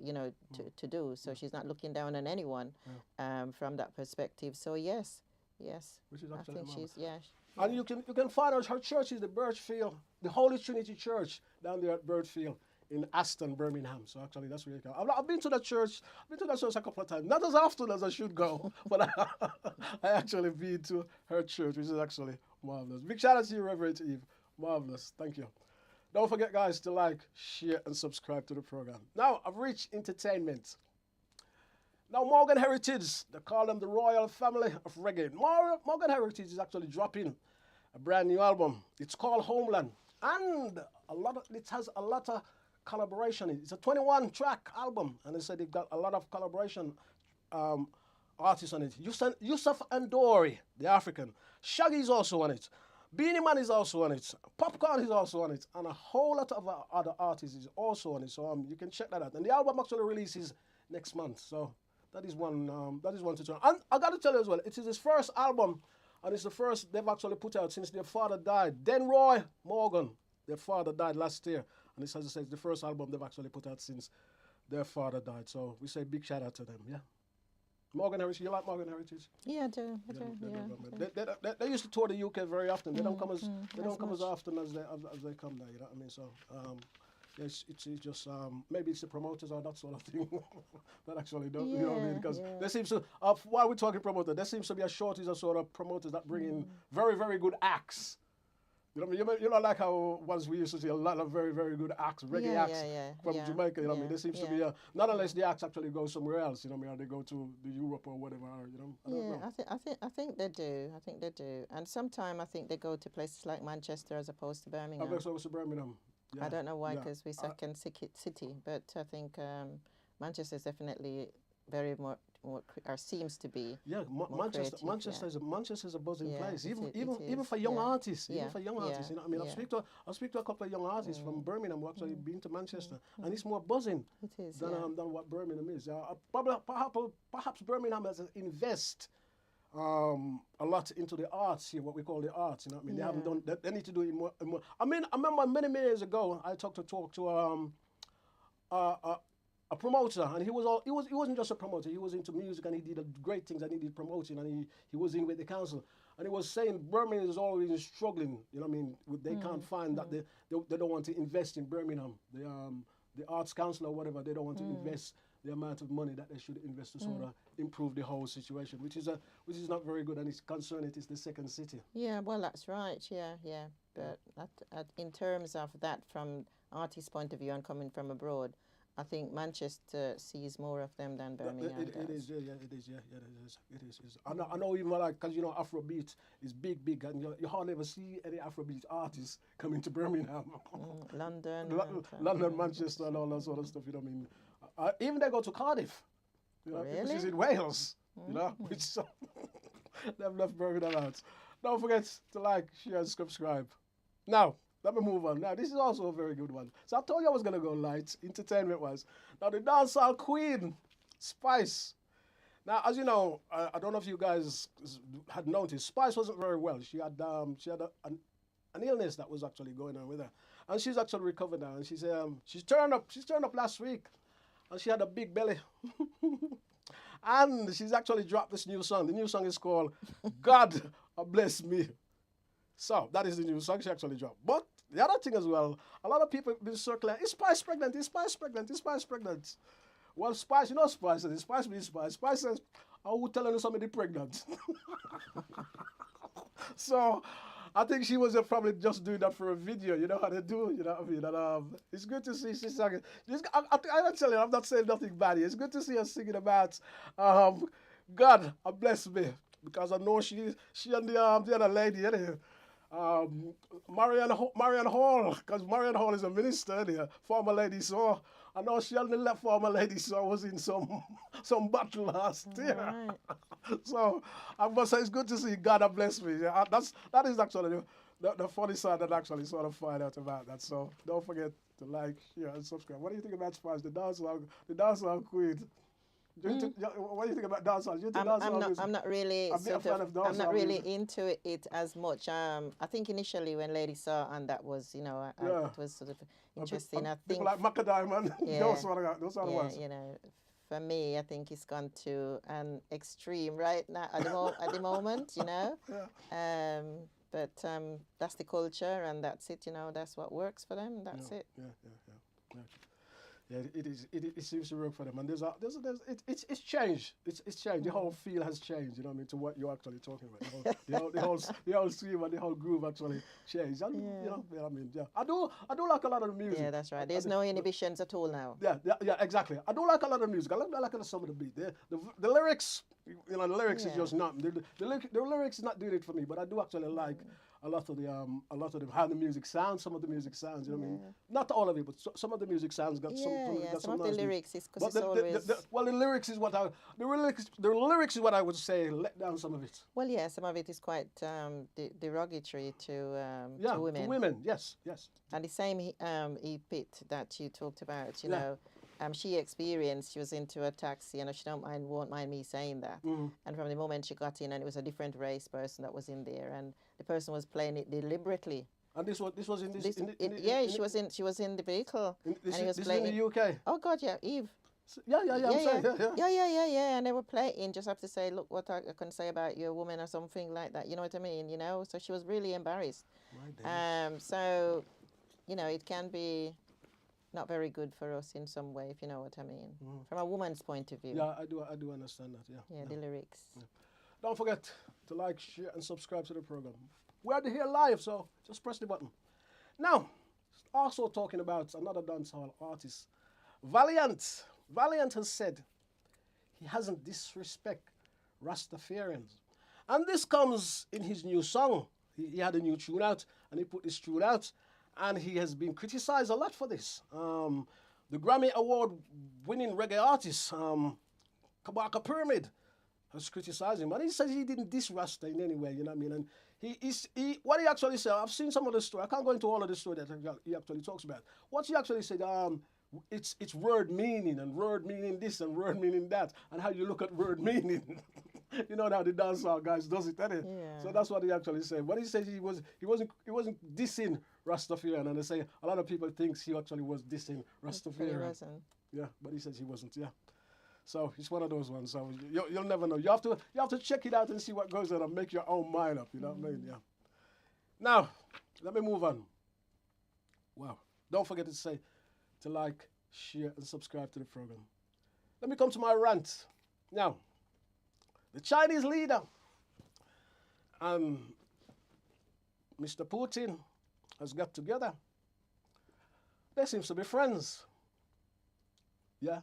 to do. So she's not looking down on anyone from that perspective. So yes, Which is I actually think marvelous. she's, yeah. And you can find out her church is the Birchfield, the Holy Trinity Church down there at Birchfield in Aston, Birmingham. So actually, that's really cool. I've been to that church. I've been to that church a couple of times. Not as often as I should go, but I actually been to her church, which is actually marvelous. Big shout out to you, Reverend Eve. Marvelous. Thank you. Don't forget, guys, to like, share, and subscribe to the program. Now, I've reached entertainment. Now, Morgan Heritage, they call them the royal family of reggae. Morgan Heritage is actually dropping a brand new album. It's called Homeland, and it has a lot of collaboration. It's a 21-track album, and they said they've got a lot of collaboration artists on it. Yusuf Andori, the African. Shaggy is also on it. Beanie Man is also on it. Popcorn is also on it, and a whole lot of other artists is also on it. So you can check that out. And the album actually releases next month. So that is one. That is one to turn. And I got to tell you as well, it is his first album, and it's the first they've actually put out since their father died. Denroy Morgan, their father died last year, and this, as I said, the first album they've actually put out since their father died. So we say big shout out to them. Yeah. Morgan Heritage, you like Morgan Heritage? Yeah, I do. I do. They used to tour the UK very often. They don't come as much. often as they come there. You know what I mean? So it's just maybe it's the promoters or that sort of thing that actually don't. You know what I mean? Because there seems to while we're talking promoter, there seems to be a shortage of sort of promoters that bring in very, very good acts. You know what I mean? You know, like how once we used to see a lot of very, very good acts, reggae acts from Jamaica. You know what I mean? There seems to be not unless the acts actually go somewhere else. You know what I mean? Or they go to the Europe or whatever. You know? I don't know. I think they do. I think they do. And sometimes I think they go to places like Manchester as opposed to Birmingham. I guess to Birmingham. Yeah. I don't know why, because we're second city, but I think Manchester is definitely very more or seems to be. Yeah, Manchester. Creative, Manchester is a buzzing place. It Even is, for young artists. Even for young yeah, artists. You know what I mean? I speak to a couple of young artists from Birmingham who actually been to Manchester, and it's more buzzing than what Birmingham is. Perhaps Birmingham has to invest a lot into the arts here, what we call the arts. You know what I mean? They haven't done. They need to do it more. I mean, I remember many years ago, I talked to a promoter, and he wasn't just a promoter. He was into music, and he did great things, and he did promoting, and he was in with the council, and he was saying Birmingham is always struggling. You know what I mean? They can't find that they don't want to invest in Birmingham. The arts council or whatever, they don't want to invest the amount of money that they should invest to sort of improve the whole situation, which is not very good, and it's concerning. It is the second city. Yeah, well, that's right. Yeah. But in terms of that, from artist's point of view and coming from abroad, I think Manchester sees more of them than Birmingham does. It is. It is. I know even like, because, you know, Afrobeat is big, and you hardly ever see any Afrobeat artists coming to Birmingham. London, Manchester, and all that sort of stuff, you know what I mean? Even they go to Cardiff, you know, Really? which is in Wales, you know, which they've left Birmingham out. Don't forget to like, share, and subscribe. Now, let me move on. Now, this is also a very good one. So I told you I was going to go light, entertainment-wise. Now, the dancehall queen, Spice. Now, as you know, I don't know if you guys had noticed, Spice wasn't very well. She had an illness that was actually going on with her, and she's actually recovered now. And she's turned up last week, and she had a big belly. And she's actually dropped this new song. The new song is called God Bless Me. So that is the new song she actually dropped. But the other thing as well, a lot of people have been circling, is Spice pregnant? Is Spice pregnant? Is Spice pregnant? Well, Spice, you know Spice, Spice means Spice. Spice says, I will tell you somebody pregnant. So I think she was probably just doing that for a video. You know how they do, you know what I mean? And, it's good to see she's singing. I tell you, I'm not saying nothing bad here. It's good to see her singing about God bless me. because I know she and the other lady, Marian Hall, because Marian Hall is a minister there, former lady. So I know she and the former lady so was in some battle last year. Right. So I must say it's good to see God have blessed me. Yeah, that is actually the funny side that actually sort of find out about that. So don't forget to like, share, and subscribe. What do you think about Spice, the dancehall queen? What do you think about dancehall? Do you think I'm not really I'm a fan of dancehall I'm not really music. into it as much. I think initially when Lady saw and that was, Yeah. it was sort of interesting. I People think like Macadam and yeah, those are the yeah, ones. for me, I think it's gone to an extreme right now at the moment, Yeah. But that's the culture and that's it, that's what works for them. That's it. Yeah. Yeah, it seems to work for them, and it's changed. It's changed. The whole feel has changed. You know what I mean, to what you're actually talking about. The whole scheme and the whole groove actually changed. And I mean, yeah. I do like a lot of the music. Yeah, that's right. There's no inhibitions at all now. Yeah, exactly. I do like a lot of music. I like some of the beat. The lyrics, the lyrics is just not the lyrics is not doing it for me. But I do actually like a lot of the how the music sounds. Some of the music sounds. You know what I mean? Not all of it, but some of the music sounds got some. Some of the nice lyrics beats. is because it's always. The lyrics is what I would say let down some of it. Well, yeah, some of it is quite derogatory to women. To women, yes. And the same e-pit that you talked about, she experienced, she was into a taxi, and she won't mind me saying that. And from the moment she got in, and it was a different race person that was in there, and the person was playing it deliberately. And this was in this. She was in the vehicle, and he was this playing. In the UK. Oh God, yeah, Eve. Yeah. And they were playing. Just have to say, look, what I can say about your woman or something like that. You know what I mean? So she was really embarrassed. So, it can be not very good for us in some way, if you know what I mean, from a woman's point of view. Yeah, I do understand that. Yeah. The lyrics. Yeah. Don't forget to like, share, and subscribe to the program. We're here live, so just press the button. Now, also talking about another dancehall artist, Valiant. Valiant has said he hasn't disrespect Rastafarians. And this comes in his new song. He had a new tune out, and he put this tune out, and he has been criticized a lot for this. The Grammy Award winning reggae artist, Kabaka Pyramid, has criticized him, and he says he didn't diss Rasta in any way, you know what I mean? And what he actually said, I've seen some of the story, I can't go into all of the story that he actually talks about. What he actually said, it's word meaning, and word meaning this, and word meaning that, and how you look at word meaning. You know how the dancehall guys does it, doesn't it? Yeah. So that's what he actually said. But he said he wasn't dissing Rastafarian, and they say a lot of people think he actually was dissing Rastafarian. He wasn't. Yeah, but he says he wasn't. Yeah. So it's one of those ones. So you'll never know. You have to check it out and see what goes on and make your own mind up. You know what I mean? Yeah. Now, let me move on. Wow. Don't forget to like, share, and subscribe to the program. Let me come to my rant. Now, the Chinese leader and Mr. Putin has got together. They seem to be friends. Yeah.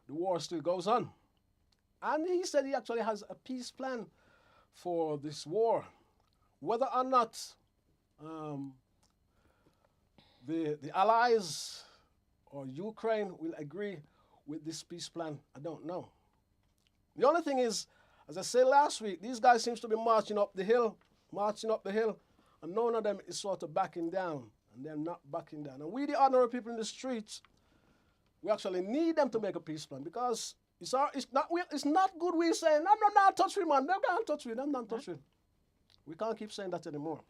The war still goes on. And he said he actually has a peace plan for this war. Whether or not the Allies or Ukraine will agree with this peace plan, I don't know. The only thing is, as I said last week, these guys seem to be marching up the hill, and none of them is sort of backing down, and they're not backing down. And we, the ordinary people in the streets, we actually need them to make a peace plan, because it's not good we're saying, I'm not touch me, man. They can't touch me. I'm not touch me. We can't keep saying that anymore.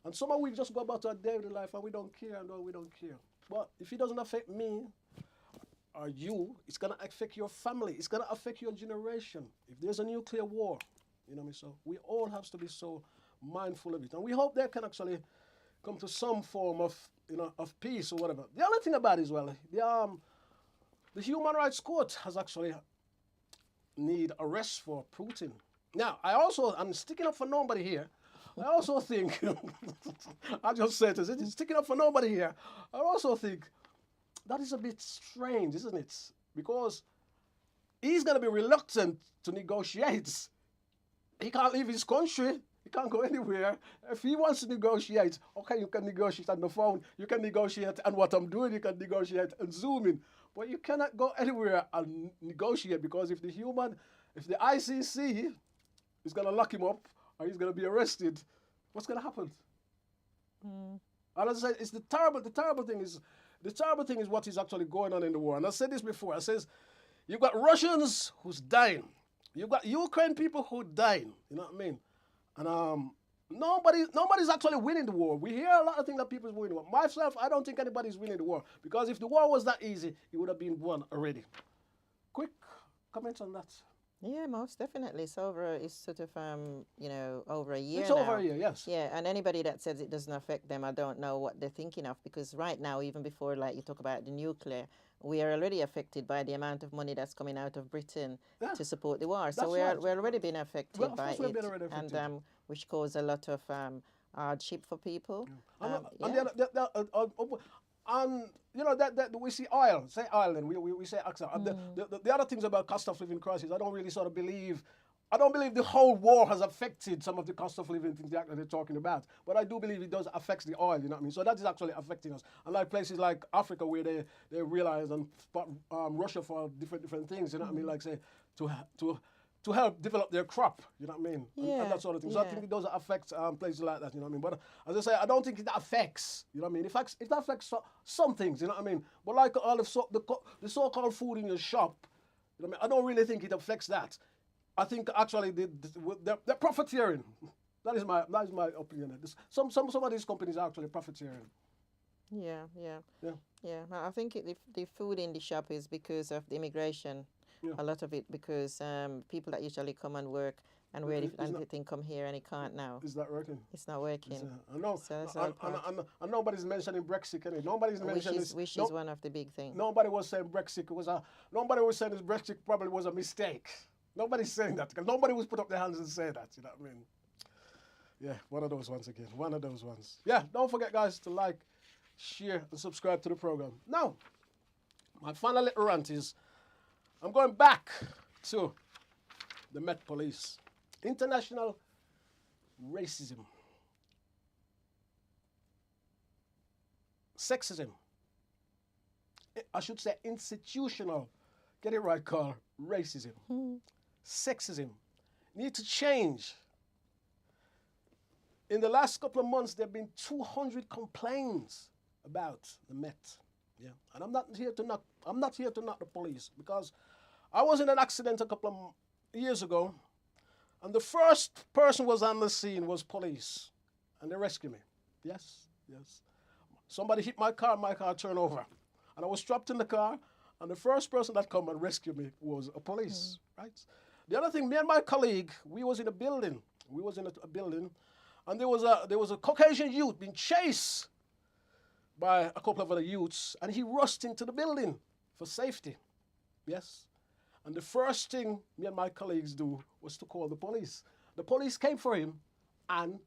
And somehow we just go about our daily life and we don't care, and we don't care. But if it doesn't affect me or you, it's going to affect your family. It's going to affect your generation. If there's a nuclear war, you know what I mean? So we all have to be so mindful of it. And we hope they can actually come to some form of, of peace or whatever. The other thing about it as well, the Human Rights Court has actually need arrest for Putin. Now, I'm sticking up for nobody here. I also think, I just said this, it's sticking up for nobody here. I also think that is a bit strange, isn't it? Because he's going to be reluctant to negotiate he can't leave his country. He can't go anywhere. If he wants to negotiate, okay, you can negotiate on the phone. You can negotiate on what I'm doing. You can negotiate on Zooming. But you cannot go anywhere and negotiate, because if the ICC is going to lock him up or he's going to be arrested, what's going to happen? And as I said, it's the terrible thing is what is actually going on in the war. And I said this before. I says, you've got Russians who's dying. You've got Ukraine people who dying. You know what I mean? And nobody's actually winning the war. We hear a lot of things that people's winning the war. Myself, I don't think anybody's winning the war, because if the war was that easy, it would have been won already. Quick comments on that. Yeah, most definitely. It's sort of, over a year It's now. over a year, yes. Yeah, and anybody that says it doesn't affect them, I don't know what they're thinking of, because right now, even before, like you talk about the nuclear, we are already affected by the amount of money that's coming out of Britain Yeah, to support the war. So that's right. we're already being affected Well, of by course we've it, been already affected. and which cause a lot of hardship for people. And that we see oil, say oil, and we say oxide. And the other things about cost of living crisis, I don't really sort of believe. I don't believe the whole war has affected some of the cost of living things that they're talking about, but I do believe it does affect the oil. You know what I mean? So that is actually affecting us. Unlike places like Africa, where they realize and Russia for different things. You know what I mean? Like say to help develop their crop, you know what I mean? Yeah, and that sort of thing. So I think it does affect places like that, you know what I mean? But as I say, I don't think it affects, you know what I mean? It affects some things, you know what I mean? But like all of the so-called food in your shop, you know what I mean? I don't really think it affects that. I think actually they're profiteering. That is my opinion. Some of these companies are actually profiteering. Yeah. I think the food in the shop is because of the immigration. Yeah. A lot of it because people that usually come and work and where everything come here, and it can't now. Is that working? It's not working. I know. So that's all part. And nobody's mentioning Brexit. Nobody's mentioning Which is one of the big things. Nobody was saying Brexit nobody was saying this Brexit probably was a mistake. Nobody's saying that, because nobody was put up their hands and say that. You know what I mean? Yeah, one of those ones again. One of those ones. Yeah, don't forget, guys, to like, share, and subscribe to the program. Now, my final little rant is, I'm going back to the Met Police. International racism. Sexism. I should say institutional. Get it right, Carl. Racism. Sexism. Need to change. In the last couple of months, there have been 200 complaints about the Met. Yeah, and I'm not here to knock the police, because I was in an accident a couple of years ago, and the first person was on the scene was police, and they rescued me. Yes. Somebody hit my car turned over, and I was trapped in the car, and the first person that come and rescued me was a police, right? The other thing, me and my colleague, we was in a building. And there was a Caucasian youth being chased by a couple of other youths, and he rushed into the building for safety. Yes. And the first thing me and my colleagues do was to call the police. The police came for him, and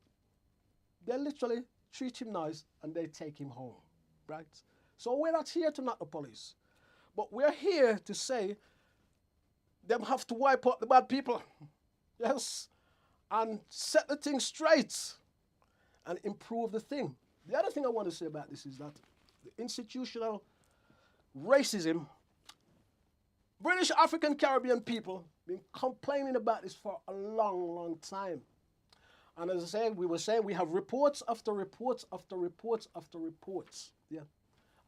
they literally treat him nice, and they take him home, right? So we're not here to knock the police, but we're here to say them have to wipe out the bad people, yes, and set the thing straight and improve the thing. The other thing I want to say about this is that the institutional racism, British, African, Caribbean people been complaining about this for a long time. And as I said, we have reports after reports after reports after reports. Yeah.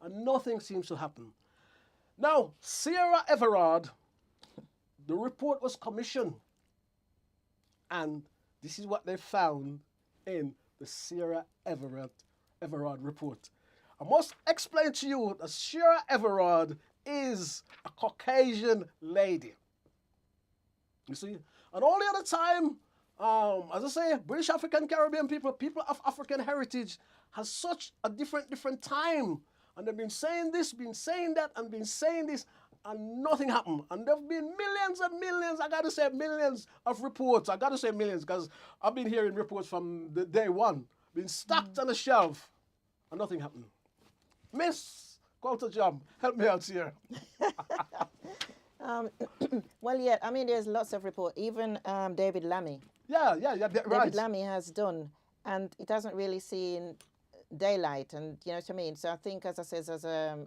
And nothing seems to happen. Now, Sierra Everard, the report was commissioned. And this is what they found in the Sierra Everard report. I must explain to you that Sierra Everard is a Caucasian lady. You see? And all the other time, as I say, British, African, Caribbean people of African heritage has such a different time. And they've been saying this, been saying that, and been saying this, and nothing happened. And there have been millions and millions, I gotta say millions of reports. I gotta say millions, because I've been hearing reports from the day one, been stacked on a shelf, and nothing happened. Miss Qualter Job, help me out here. Well, yeah, I mean, there's lots of reports. Even David Lammy, Right. David Lammy has done, and it hasn't really seen daylight. And you know what I mean. So I think, as I says, as a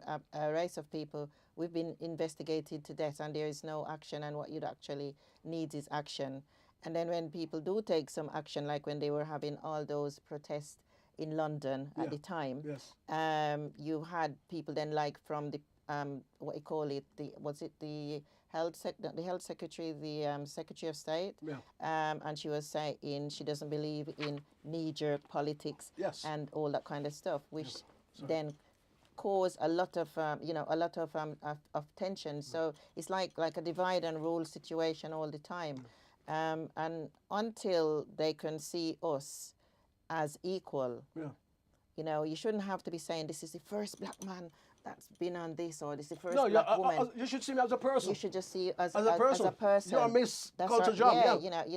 race of people, we've been investigated to death, and there is no action. And what you'd actually need is action. And then when people do take some action, like when they were having all those protests in London at the time, Yes. you had people then like from the what you call it, the health secretary, the Secretary of State, and she was saying she doesn't believe in knee-jerk politics and all that kind of stuff, which then cause a lot of of tension. So it's like a divide and rule situation all the time, and until they can see us as equal. You know, you shouldn't have to be saying this is the first black man that's been on this, or this is the first black woman. You should see me as a person. You should just see you as a person. As a person. You're a Miss That's Culture right. Job. Yeah, you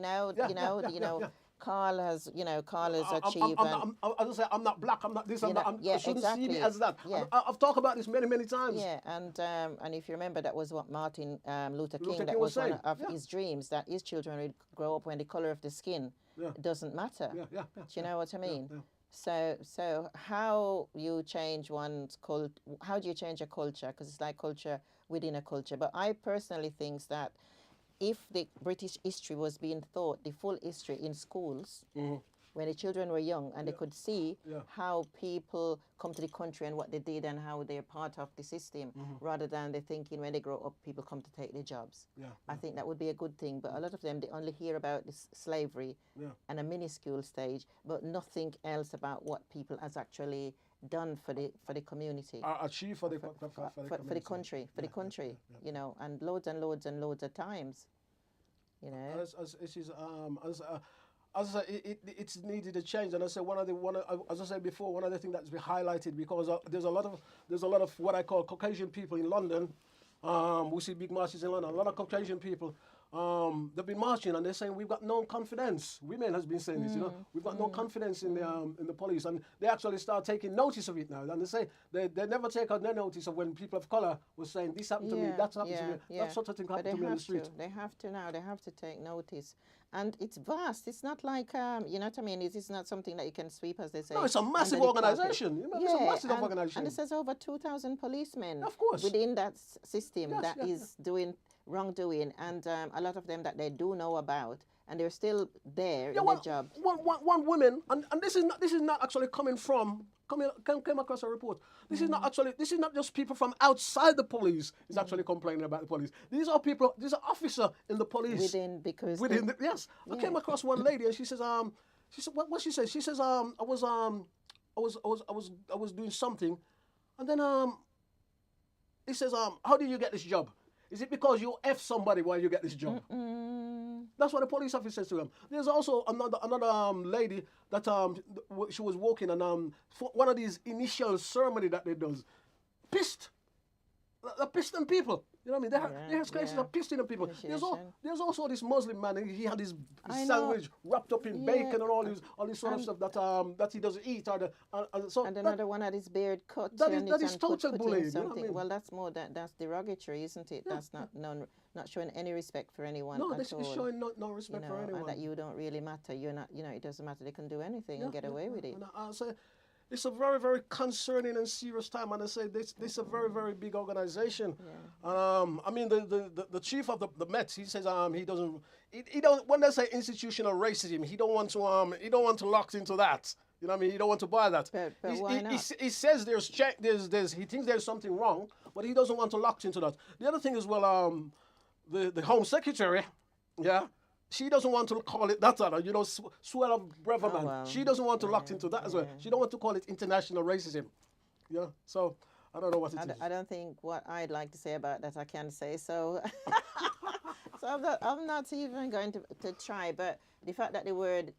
know. Carl has achieved. As I say, I'm not black. I'm not this. I'm not. You shouldn't see me as that. Yeah. I've talked about this many times. Yeah, and if you remember, that was what Martin Luther King. That was one saying. of his dreams, that his children would grow up when the color of the skin doesn't matter. Yeah. Do you know what I mean? Yeah. So how you change one's how do you change a culture? Because it's like culture within a culture. But I personally think that if the British history was being taught, the full history in schools, when the children were young, and they could see how people come to the country and what they did and how they're part of the system, rather than they thinking when they grow up, people come to take their jobs. I think that would be a good thing. But a lot of them, they only hear about this slavery and a minuscule stage, but nothing else about what people has actually done for the community. Achieve for the country, you know, and loads of times, you know. As I say, it's needed a change, and I say as I said before, one of the things that's been highlighted, because there's a lot of what I call Caucasian people in London. We see big marches in London. A lot of Caucasian people, they've been marching, and they're saying we've got no confidence. Women has been saying this, you know, we've got no confidence in the police, and they actually start taking notice of it now. And they say they never take on their notice of when people of color was saying this happened to me, that's happened to me, that sort of thing happened to me on the street. They have to now. They have to take notice, and it's vast. It's not like you know what I mean. It's not something that you can sweep, as they say. No, it's a massive organization. It's a massive organization. And it says over 2,000 policemen, of course, within that system that is doing wrongdoing, and a lot of them that they do know about, and they're still there in their job. One woman, and this is not actually came across a report. This is not just people from outside the police is actually complaining about the police. These are officer in the police. Yes. I came across one lady, and she says what she says. She says I was doing something, and then he says how did you get this job? Is it because you F somebody while you get this job? That's what the police officer says to him. There's also another lady that she was walking, and for one of these initial ceremony that they does, pissed. They're pissed on people. You know what I mean? Their cases are pissed on people. There's also this Muslim man, and he had his sandwich wrapped up in bacon and all this sort of stuff that he doesn't eat. And another one had his beard cut. That is total bullying. You know what I mean? Well, that's more that's derogatory, isn't it? Yeah. That's not showing any respect for anyone. No, at this all. is showing no respect for anyone. And that you don't really matter. You're not. You know, it doesn't matter. They can do anything and get away with it. And I say, it's a very, very concerning and serious time, and I say this is a very, very big organization. I mean, the chief of the Met, he says he doesn't. When they say institutional racism, he don't want to lock into that. You know what I mean? He don't want to buy that. But why not? He says he thinks there's something wrong, but he doesn't want to lock into that. The other thing is, well, the Home Secretary, she doesn't want to call it that other, swell of Breverman. Well, she doesn't want to lock into that as well. She don't want to call it international racism. Yeah. So I don't know what it is. I don't think what I'd like to say about that I can say. So so I'm not even going to try. But the fact that the word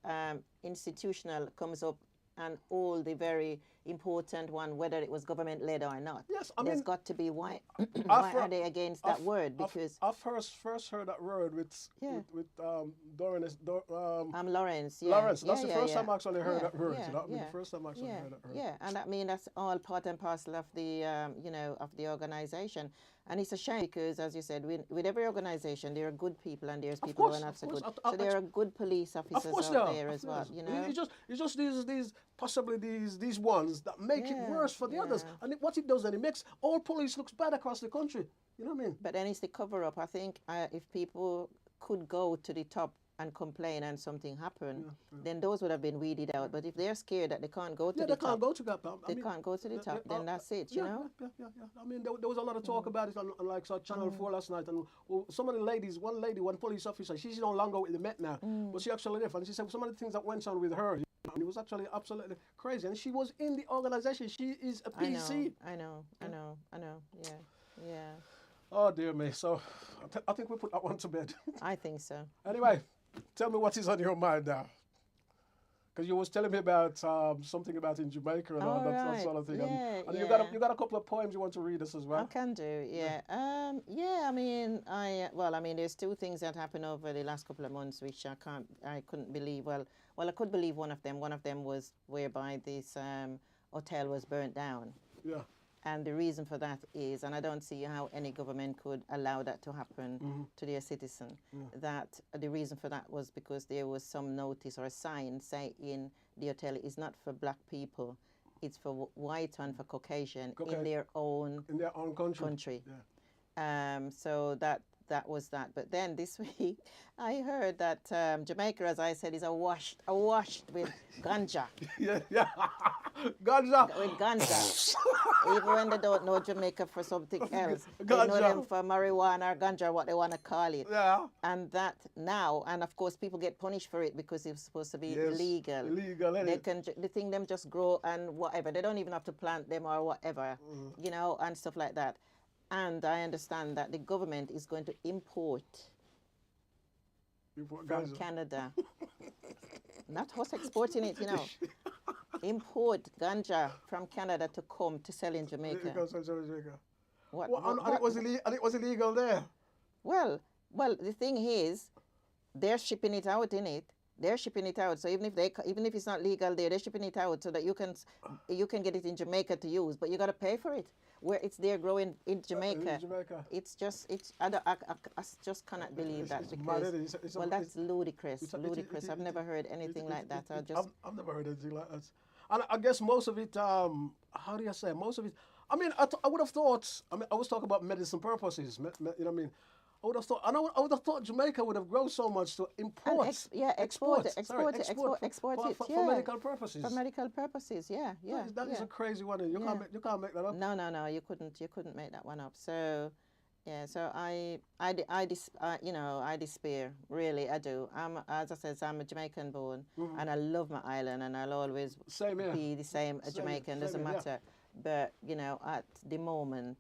institutional comes up, and all the very important one, whether it was government led or not. Yes, I There's mean, got to be why. I've Why heard- are they against that word? Because I've first heard that word with Yeah. Lawrence. Lawrence, yeah, Lawrence. yeah, That's the yeah, first yeah. time I actually heard that word. Yeah, So that would be yeah, the first time I actually yeah, heard that word. yeah, and I mean that's all part and parcel of the of the organization, and it's a shame because, as you said, with every organization there are good people and there's people course, who are not of so course. good. I- So there are good police Of officers course out they are. there Of as well. course. You know, It's just these possibly these ones that make it Yeah, worse for the others. yeah. And what it does then, it makes all police looks bad across the country. You know what I mean? but then it's the cover up. I think if people could go to the top and complain and something happened, then those would have been weeded out. But if they're scared that they can't go to Yeah, the they can't top, go to that. they can't go to the top, then that's it, you know? Yeah. I mean, there was a lot of talk about it on like Channel 4 last night, and some of the ladies, one police officer, she's no longer with the Met now, but she actually left, and she said some of the things that went on with her, you know, and it was actually absolutely crazy. And she was in the organization. She is a PC. I know. Yeah. Oh dear me. So I think we put that one to bed. I think so. Anyway, tell me what is on your mind now. Because you was telling me about something about in Jamaica and all that sort of thing. And you got a couple of poems you want to read us as well. I can do, yeah. I mean, there's two things that happened over the last couple of months which I couldn't believe. Well, I could believe one of them. One of them was whereby this hotel was burnt down. Yeah. And the reason for that is, and I don't see how any government could allow that to happen to their citizen, that the reason for that was because there was some notice or a sign saying the hotel is not for black people, it's for white and for Caucasian in their own country. Yeah. So that was that. But then this week, I heard that Jamaica, as I said, is awash with ganja. Yeah. Ganja. With ganja. Even when they don't know Jamaica for something else. They know Ganja. them for marijuana or ganja, what they want to call it. Yeah. And that now, and of course people get punished for it because it's supposed to be illegal. Illegal, They think them just grow and whatever. They don't even have to plant them or whatever, you know, and stuff like that. And I understand that the government is going to import from Canada. Not us exporting it, you know. Import ganja from Canada to come to sell in Jamaica. And it was illegal there. Well, the thing is, they're shipping it out, innit? They're shipping it out. So even if it's not legal there, they're shipping it out so that you can get it in Jamaica to use, but you got to pay for it. Where it's there growing in Jamaica. I just cannot believe that because that's ludicrous. Ludicrous. I've never heard anything like that. I've never heard anything like that. And I guess most of it, how do you say? Most of it. I mean, I would have thought. I mean, I was talking about medicine purposes. You know what I mean? I would have thought, and I would have thought Jamaica would have grown so much to import. Export it. For medical purposes. For medical purposes, yeah. That is a crazy one. You can't make that up. No, you couldn't make that one up. So, yeah. So I despair. Really, I do. As I said, I'm a Jamaican born, and I love my island, and I'll always be the same a Jamaican. Doesn't matter. But you know, at the moment,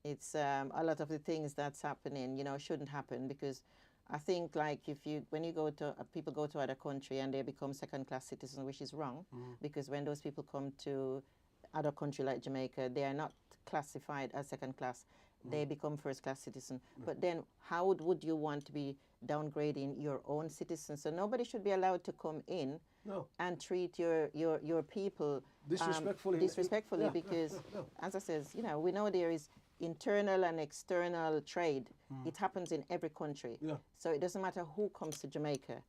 it's a lot of the things that's happening, you know, shouldn't happen because I think like when you go to people go to other country and they become second-class citizens, which is wrong, because when those people come to other country like Jamaica, they are not classified as second class. They become first-class citizen. But then how would you want to be downgrading your own citizens? So nobody should be allowed to come in and treat your people disrespectfully because, as I says, you know, we know there is internal and external trade. It happens in every country. So it doesn't matter who comes to Jamaica.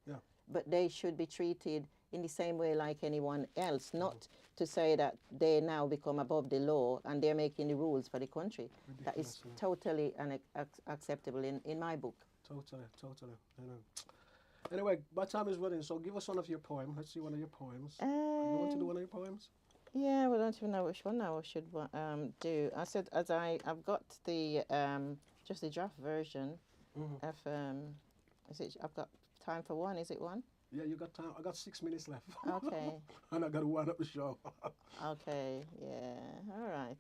But they should be treated in the same way like anyone else, not to say that they now become above the law and they're making the rules for the country. That is totally unacceptable in my book. Totally. I know. Anyway, my time is running, so give us one of your poems. Let's see one of your poems. You want to do one of your poems? Yeah, well, I don't even know which one I should do. I said, I've got the just the draft version of I've got time for one. Is it one? Yeah, you got time. I got 6 minutes left. Okay. And I got to wind up the show. Okay. Yeah. All right.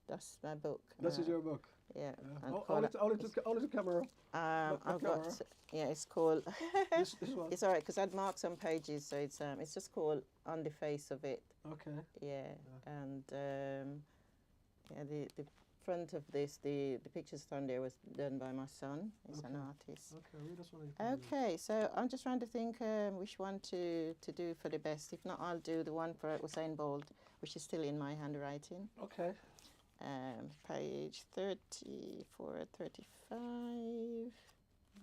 That's my book. This is your book. Yeah. Only to camera. I've got. Yeah, it's called. This one. It's all right because I'd marked some pages, so it's just called on the face of it. Okay. Yeah, and yeah, the front of this, the pictures on there was done by my son. He's an artist. Okay, read this one. Okay, so I'm just trying to think which one to do for the best. If not, I'll do the one for Usain Bolt, which is still in my handwriting. Okay. Page 34, 35,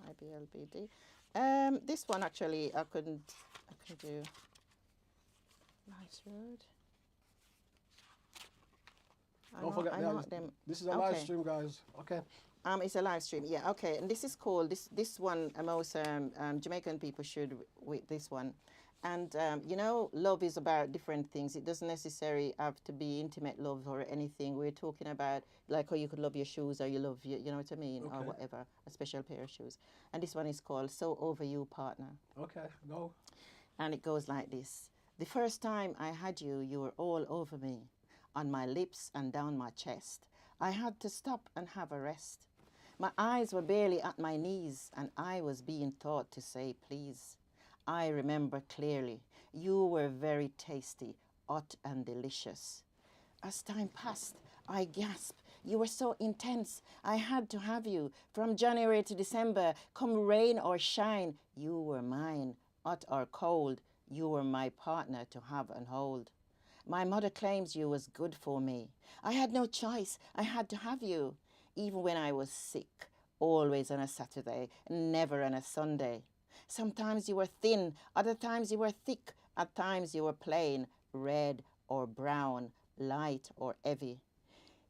IBLBD. This one actually I can do. Nice road. Don't forget, this is a live stream, guys. Okay. It's a live stream. Yeah. Okay. And this is called this one. Most Jamaican people should with this one. And you know, love is about different things. It doesn't necessarily have to be intimate love or anything. We're talking about like how you could love your shoes or you love you know what I mean, or whatever, a special pair of shoes. And this one is called "So Over You, Partner." Okay. Go. And it goes like this. The first time I had you, you were all over me, on my lips and down my chest. I had to stop and have a rest. My eyes were barely at my knees, and I was being taught to say please. I remember clearly, you were very tasty, hot and delicious. As time passed, I gasped. You were so intense. I had to have you. From January to December, come rain or shine, you were mine. Hot or cold, you were my partner to have and hold. My mother claims you was good for me. I had no choice. I had to have you. Even when I was sick, always on a Saturday, never on a Sunday. Sometimes you were thin, other times you were thick, at times you were plain, red or brown, light or heavy.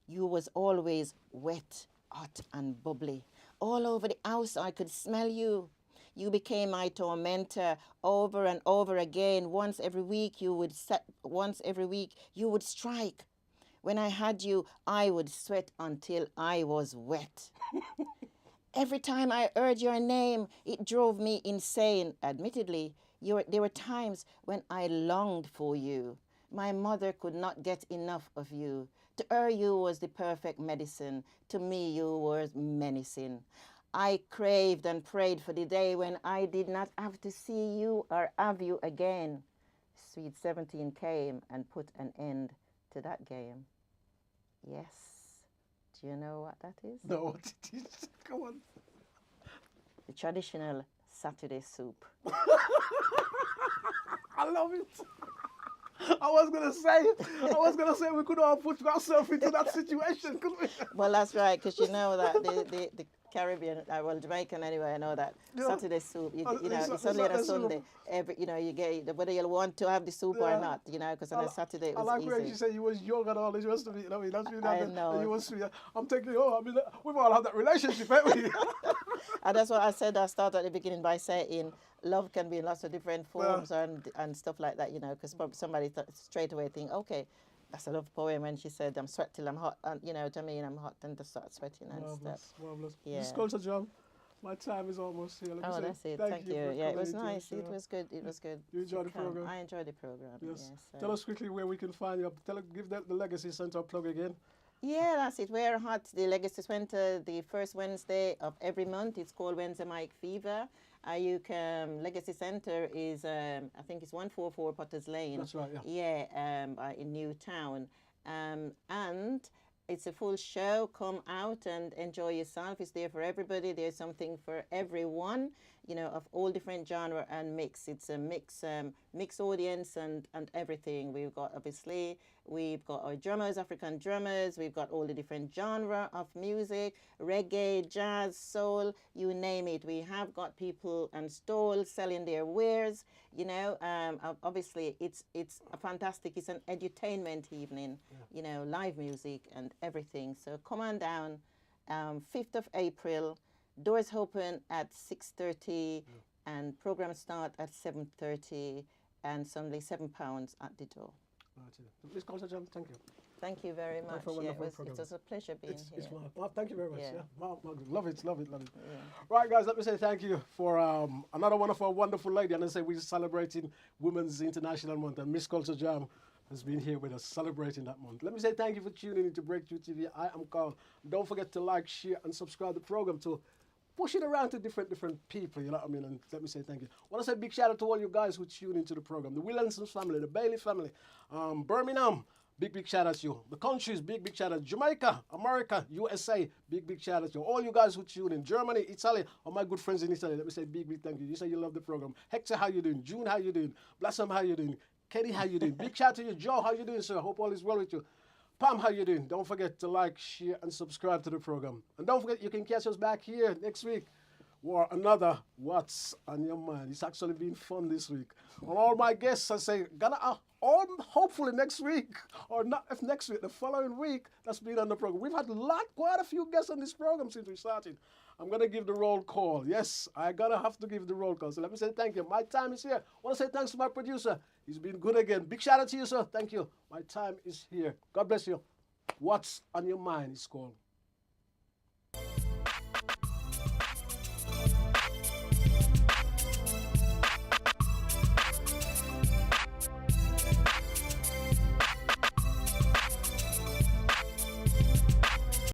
You was always wet, hot and bubbly. All over the house I could smell you. You became my tormentor over and over again. Once every week you would strike. When I had you, I would sweat until I was wet. Every time I heard your name, it drove me insane. Admittedly, there were times when I longed for you. My mother could not get enough of you. To her, you was the perfect medicine. To me, you were menacing. I craved and prayed for the day when I did not have to see you or have you again. Sweet 17 came and put an end to that game. Yes. Do you know what that is? No, what it is? Come on. The traditional Saturday soup. I love it. I was gonna say we could all put ourselves into that situation, couldn't we? Well, that's right, because you know that the Caribbean, well, Jamaican anyway, I know that Saturday soup. You know, it's only on a Sunday. You get whether you want to have the soup or not. You know, because on a Saturday it was I like easy. where you say you was young and all this rest of it. You know, that's really I know. You was sweet. I'm thinking, we've all had that relationship, haven't we? And that's what I said. I started at the beginning by saying love can be in lots of different forms and stuff like that. You know, because somebody straight away think, okay, that's a love poem. And she said, I'm sweat till I'm hot. And you know what I mean? I'm hot and to start sweating and stuff. Marvelous. Yeah. Miss Culture Jam, my time is almost here. That's it. Thank you. Yeah, it was nice. It was good. It was good. You enjoyed the program? I enjoyed the program. Yes. Yes. Tell us quickly where we can find you. Give the Legacy Center plug again. Yeah, that's it. We're hot. The Legacy Center, the first Wednesday of every month. It's called Wednesday Mike Fever. Legacy Center is, I think it's 144 Potters Lane. That's right, yeah. Yeah, in Newtown. And it's a full show. Come out and enjoy yourself. It's there for everybody. There's something for everyone, you know, of all different genre and mix. It's a mix audience and everything. We've got our drummers, African drummers. We've got all the different genre of music, reggae, jazz, soul, you name it. We have got people and stalls selling their wares. You know, obviously it's a fantastic. It's an edutainment evening. You know, live music and everything. So come on down, 5th of April. Doors open at 6:30 and programs start at 7:30 and it's only £7 at the door. Miss Culture Jam, thank you. Thank you very much. It was a pleasure being here. Thank you very much. Yeah. Love it. Yeah. Right, guys, let me say thank you for another wonderful lady. And I say we're celebrating Women's International Month, and Miss Culture Jam has been here with us celebrating that month. Let me say thank you for tuning in to Breakthrough TV. I am Carl. Don't forget to like, share, and subscribe to the program to push it around to different people, you know what I mean? And let me say thank you. I want to say big shout out to all you guys who tune into the program. The Williamsons family, the Bailey family, Birmingham, big shout out to you. The countries, big shout out. Jamaica, America, USA, big shout out to you. All you guys who tune in. Germany, Italy, all my good friends in Italy, let me say big thank you. You say you love the program. Hector, how you doing? June, how you doing? Blossom, how you doing? Kenny, how you doing? Big shout out to you. Joe, how you doing, sir? Hope all is well with you. Pam, how you doing? Don't forget to like, share, and subscribe to the program. And don't forget, you can catch us back here next week for another What's on Your Mind. It's actually been fun this week. And all my guests, I say, hopefully next week, or not if next week, the following week, that's been on the program. We've had quite a few guests on this program since we started. I'm going to give the roll call. Yes, I'm going to have to give the roll call. So let me say thank you. My time is here. I want to say thanks to my producer. He's been good again. Big shout out to you, sir. Thank you. My time is here. God bless you. What's on Your Mind is called.